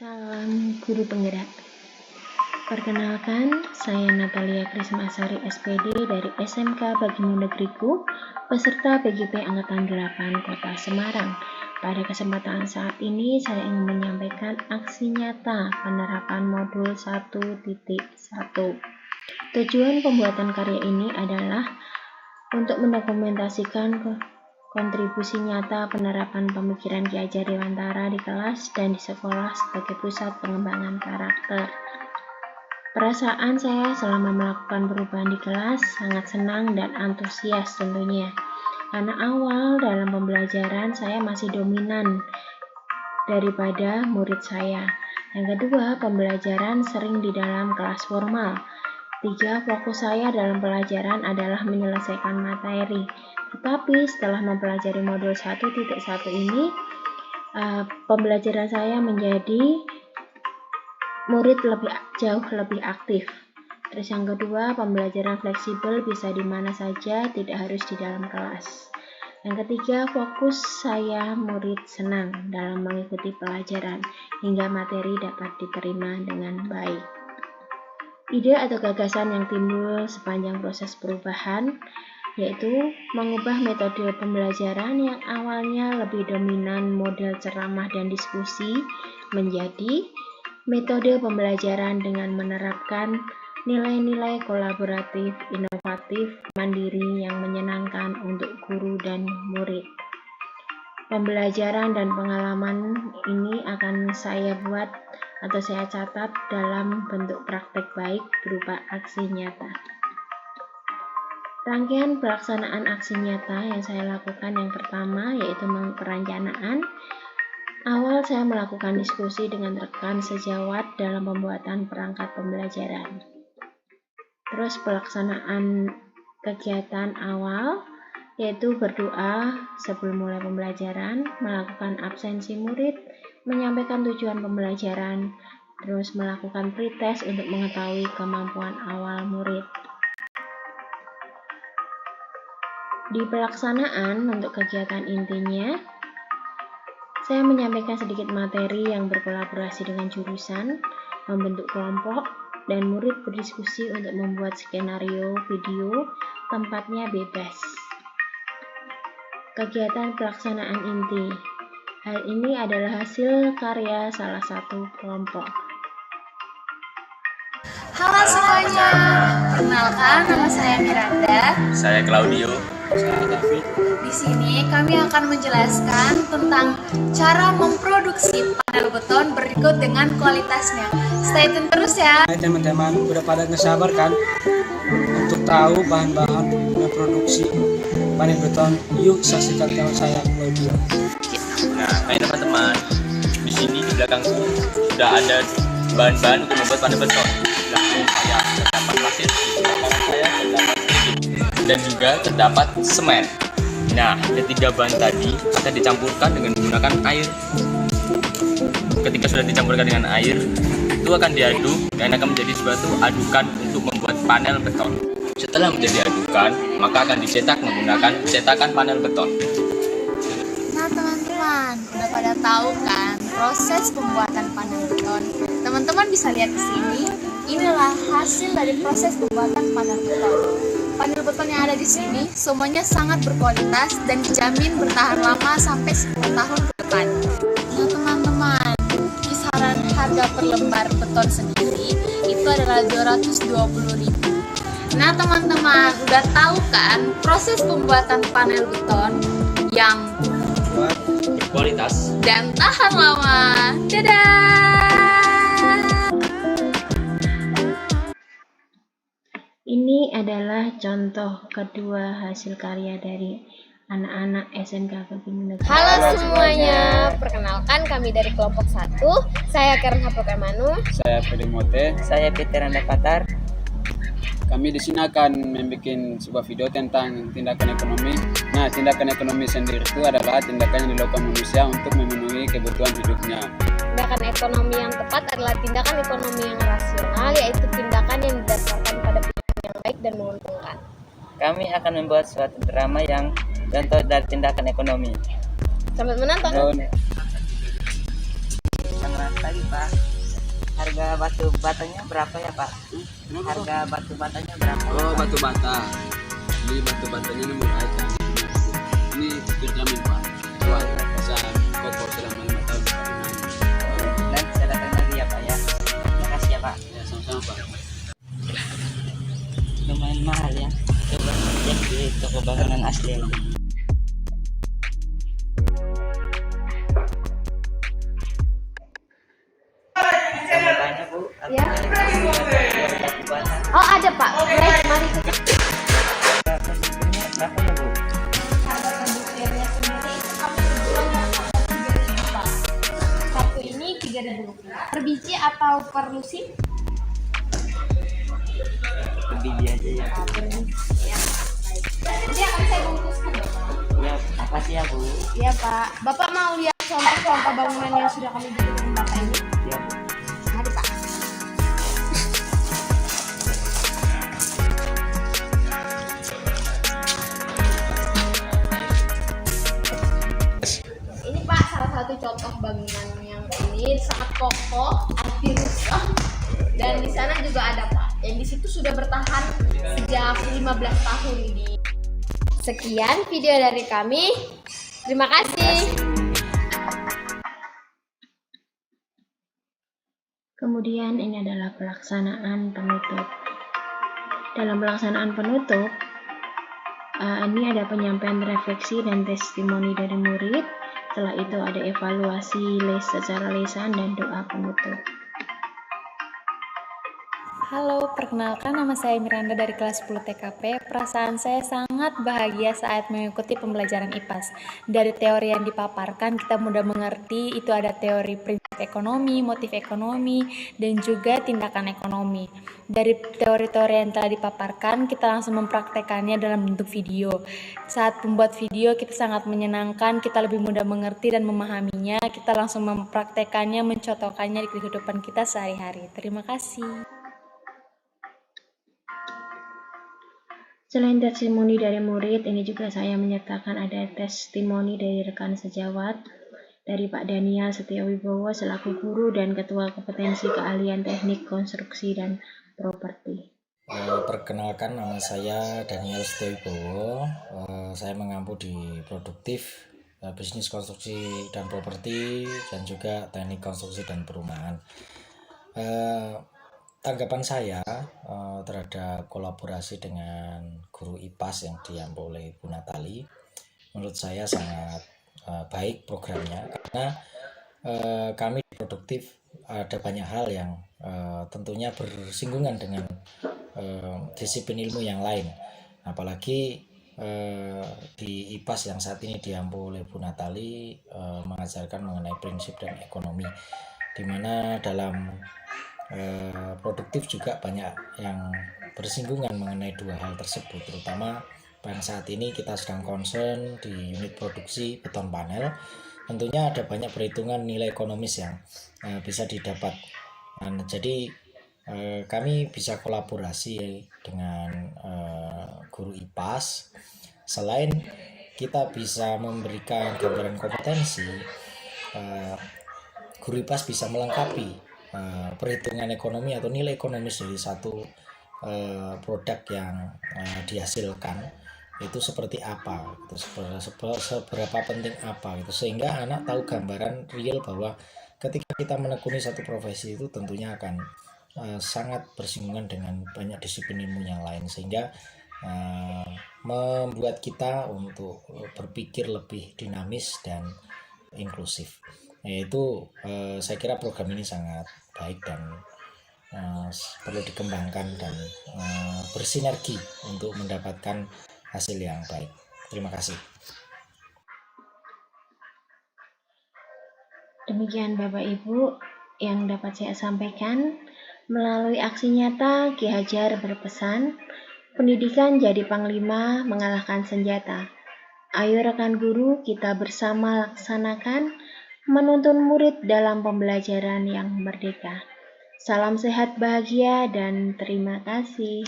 Salam Guru Penggerak. Perkenalkan, saya Natalia Krismasari SPD dari SMK Bagimu Negeriku, peserta PGP Angkatan 8 Kota Semarang. Pada kesempatan saat ini, saya ingin menyampaikan aksi nyata penerapan modul 1.1. Tujuan pembuatan karya ini adalah untuk mendokumentasikan kontribusi nyata penerapan pemikiran Ki Hajar Dewantara di kelas dan di sekolah sebagai pusat pengembangan karakter. Perasaan saya selama melakukan perubahan di kelas sangat senang dan antusias tentunya. Karena awal dalam pembelajaran saya masih dominan daripada murid saya. Yang kedua, pembelajaran sering di dalam kelas formal. 3. Fokus saya dalam pelajaran adalah menyelesaikan materi. Tetapi setelah mempelajari modul 1.1 ini, pembelajaran saya menjadi murid jauh lebih aktif. Terus yang kedua, pembelajaran fleksibel bisa di mana saja, tidak harus di dalam kelas. Yang ketiga, fokus saya murid senang dalam mengikuti pelajaran hingga materi dapat diterima dengan baik. Ide atau gagasan yang timbul sepanjang proses perubahan yaitu mengubah metode pembelajaran yang awalnya lebih dominan model ceramah dan diskusi menjadi metode pembelajaran dengan menerapkan nilai-nilai kolaboratif, inovatif, mandiri yang menyenangkan untuk guru dan murid. Pembelajaran dan pengalaman ini akan saya buat atau saya catat dalam bentuk praktek baik berupa aksi nyata. Rangkaian pelaksanaan aksi nyata yang saya lakukan yang pertama yaitu perencanaan. Awal saya melakukan diskusi dengan rekan sejawat dalam pembuatan perangkat pembelajaran. Terus pelaksanaan kegiatan awal yaitu berdoa sebelum mulai pembelajaran, melakukan absensi murid, menyampaikan tujuan pembelajaran, terus melakukan pretest untuk mengetahui kemampuan awal murid. Di pelaksanaan untuk kegiatan intinya, saya menyampaikan sedikit materi yang berkolaborasi dengan jurusan, membentuk kelompok, dan murid berdiskusi untuk membuat skenario video, tempatnya bebas. Kegiatan pelaksanaan inti. Hal ini adalah hasil karya salah satu kelompok. Halo semuanya, perkenalkan nama saya Miranda. Saya Claudio. Saya David. Di sini kami akan menjelaskan tentang cara memproduksi panel beton berikut dengan kualitasnya. Stay tune terus ya. Hai teman-teman, udah pada ngesabar kan untuk tahu bahan-bahan memproduksi panel beton? Yuk saksikan channel saya Claudio. Nah, hai teman-teman, di sini di belakangku sudah ada bahan-bahan untuk membuat panel beton. Langsung saya terdapat pasir, di belakang saya terdapat sedikit, dan juga terdapat semen. Nah, ketiga bahan tadi akan dicampurkan dengan menggunakan air. Ketika sudah dicampurkan dengan air, itu akan diaduk dan akan menjadi suatu adukan untuk membuat panel beton. Setelah menjadi adukan, maka akan dicetak menggunakan cetakan panel beton. Nah teman-teman, udah pada tahu kan proses pembuatan panel beton? Teman-teman bisa lihat di sini. Inilah hasil dari proses pembuatan panel beton. Panel beton yang ada di sini semuanya sangat berkualitas dan dijamin bertahan lama sampai 10 tahun ke depan. Nah teman-teman, kisaran harga per lembar beton sendiri itu adalah 220.000. Nah teman-teman, udah tahu kan proses pembuatan panel beton yang Berkualitas dan tahan lama. Dadah! Ini adalah contoh kedua hasil karya dari anak-anak SMK Bagimu Negeriku. Halo semuanya, perkenalkan kami dari kelompok 1. Saya Karen Hapokemanu. Saya Fede Mote. Saya Peter Andapatar. Kami di sini akan membuat sebuah video tentang tindakan ekonomi. Nah, tindakan ekonomi sendiri itu adalah tindakan yang dilakukan manusia untuk memenuhi kebutuhan hidupnya. Tindakan ekonomi yang tepat adalah tindakan ekonomi yang rasional, yaitu tindakan yang didasarkan pada pilihan yang baik dan menguntungkan. Kami akan membuat suatu drama yang contoh dari tindakan ekonomi. Selamat menonton. Dan lagi Pak. Harga batu batanya berapa ya Pak? Harga batu batanya berapa? Ya, Oh, Pak? batu bata. Ini batu batanya ini murah aja. Ini terjamin Pak. Kuat, bisa kokoh selama 5 tahun. Nanti saya datang lagi ya Pak ya. Terima kasih ya Pak. Ya, sama-sama Pak. Lumayan mahal ya. Coba cek di toko bangunan asli aja. Saya mau tanya Bu, apa Ya. batu bata? Oh ada Pak, baik mari kita. Harga satunya berapa ya Bu? Harga produsernya sendiri kami jualnya Rp3.000 Pak. Satu ini Rp3.000 per biji atau per lusin? Beli aja ya Bu. Per biji ya. Baik. Nanti akan saya bungkuskan ya Pak. Ya, makasih ya Bu. Iya Pak. Bapak mau lihat contoh-contoh bangunan yang sudah kami bikin dengan Bapak ini? Ya Bu. Mari Pak. Ini Pak salah satu contoh bangunan yang ini sangat kokoh, anti rusak. Dan di sana juga ada Pak. Yang di situ sudah bertahan sejak 15 tahun di. Sekian video dari kami. Terima kasih. Kemudian ini adalah pelaksanaan penutup. Dalam pelaksanaan penutup, ini ada penyampaian refleksi dan testimoni dari murid. Setelah itu ada evaluasi secara lisan dan doa penutup. Halo, perkenalkan nama saya Miranda dari kelas 10 TKP. Perasaan saya sangat bahagia saat mengikuti pembelajaran IPAS. Dari teori yang dipaparkan, kita mudah mengerti itu ada teori prinsip ekonomi, motif ekonomi, dan juga tindakan ekonomi. Dari teori-teori yang telah dipaparkan, kita langsung mempraktekannya dalam bentuk video. Saat membuat video, kita sangat menyenangkan, kita lebih mudah mengerti dan memahaminya, kita langsung mempraktekannya, mencontohkannya di kehidupan kita sehari-hari. Terima kasih. Selain testimoni dari murid, ini juga saya menyertakan ada testimoni dari rekan sejawat, dari Pak Daniel Setiawibowo selaku guru dan Ketua Kompetensi Keahlian Teknik Konstruksi dan Properti. Perkenalkan, nama saya Daniel Setiawibowo. Saya mengampu di Produktif, Bisnis Konstruksi dan Properti, dan juga Teknik Konstruksi dan Perumahan. Tanggapan saya terhadap kolaborasi dengan guru IPAS yang diampu oleh Bu Natali, menurut saya sangat baik programnya, karena kami produktif ada banyak hal yang tentunya bersinggungan dengan disiplin ilmu yang lain, apalagi di IPAS yang saat ini diampu oleh Bu Natali mengajarkan mengenai prinsip dan ekonomi, di mana dalam produktif juga banyak yang bersinggungan mengenai dua hal tersebut, terutama pada saat ini kita sedang concern di unit produksi beton panel. Tentunya ada banyak perhitungan nilai ekonomis yang bisa didapat. Jadi kami bisa kolaborasi dengan guru IPAS. Selain kita bisa memberikan gambaran kompetensi, guru IPAS bisa melengkapi perhitungan ekonomi atau nilai ekonomis dari satu produk yang dihasilkan itu seperti apa, itu seberapa penting apa, gitu, sehingga anak tahu gambaran real bahwa ketika kita menekuni satu profesi itu tentunya akan sangat bersinggungan dengan banyak disiplin ilmu yang lain, sehingga membuat kita untuk berpikir lebih dinamis dan inklusif. Yaitu saya kira program ini sangat baik dan perlu dikembangkan dan bersinergi untuk mendapatkan hasil yang baik. Terima kasih. Demikian Bapak Ibu yang dapat saya sampaikan. Melalui aksi nyata, Ki Hajar berpesan, pendidikan jadi panglima mengalahkan senjata. Ayo rekan guru, kita bersama laksanakan menuntun murid dalam pembelajaran yang merdeka. Salam sehat bahagia dan terima kasih.